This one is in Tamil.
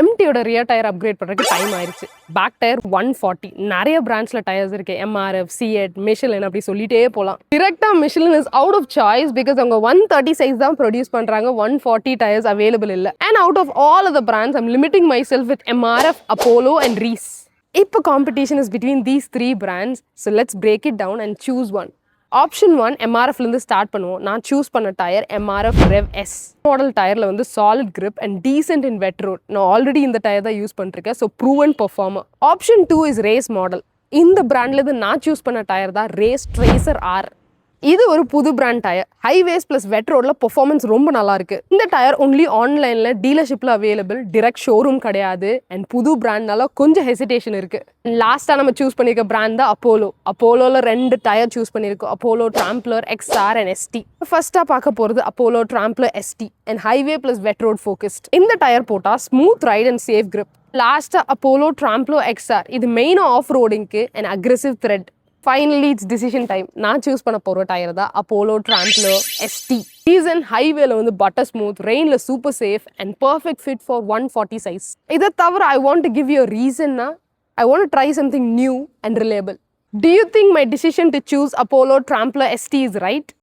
எம்டியோட ரியர் டயர் அப்கிரேட் பண்ணுறதுக்கு டைம் ஆயிடுச்சு. Back tyre 140. நிறைய பிராண்ட்ஸில் டயர்ஸ் இருக்கு. எம்ஆர்எஃப், சிஎட், மிஷிலின் அப்படி சொல்லிட்டே போகலாம். டிரெக்டாக Michelin is out of choice because அவங்க 130 சைஸ் தான் ப்ரொடியூஸ் பண்ணுறாங்க. 140 டயர்ஸ் அவைலபிள் இல்லை. And out of all of the brands I'm limiting myself with MRF, Apollo and Rees. இப்போ competition is between these 3 brands. So let's break it down and choose one. Option 1 எம்ஆர்எஃப்லேருந்து start பண்ணுவோம். நான் சூஸ் பண்ண tyre MRF rev S model. டயரில் வந்து solid grip and decent in wet road. நான் ஆல்ரெடி இந்த டயர் தான் யூஸ் பண்ணிருக்கேன். So proven performer. Option 2 is race model. இந்த பிராண்ட்லேருந்து நான் சூஸ் பண்ண டயர் தான் ரேஸ் ட்ரேசர் ஆர். இது ஒரு புது பிராண்ட் டயர். ஹைவேஸ் பிளஸ் வெட் ரோட்ல பெர்ஃபார்மன்ஸ் ரொம்ப நல்லா இருக்கு. இந்த டயர் ஒன்லி ஆன்லைன்ல டீலர்ஷிப்ல அவைலபிள். டிரெக்ட் ஷோரூம் கிடையாது. அண்ட் புது பிராண்ட்னால கொஞ்சம் ஹெசிடேஷன் இருக்கு. லாஸ்டா நம்ம சூஸ் பண்ணிருக்க பிராண்ட் தான் அப்போலோ. அப்போலோல 2 டயர் சூஸ் பண்ணிருக்கோம். Apollo Tramplr XR and ST. ஃபர்ஸ்டா பார்க்க போறது Apollo Tramplr ST and highway plus wet road focused. இந்த டயர் போட்டா smooth ride and safe grip. லாஸ்டா அப்போலோ டிராம்ப்ளர் எக்ஸ்ஆர். இது மெயினா ஆஃப் ரோடிங்க்கு and aggressive tread. Finally it's decision time. நான் சூஸ் பண்ண போகிற டயர் தான் அப்போலோ டிராம்ப்ளர் எஸ்டி. சீசன் ஹைவேல வந்து பட்டர் ஸ்மூத், ரெயின்ல super safe and perfect fit for 140 size. இதை தவிர I want to give you ரீசன்னா I want to try something new and reliable. Do you think my decision to choose Apollo Trampler ST is right?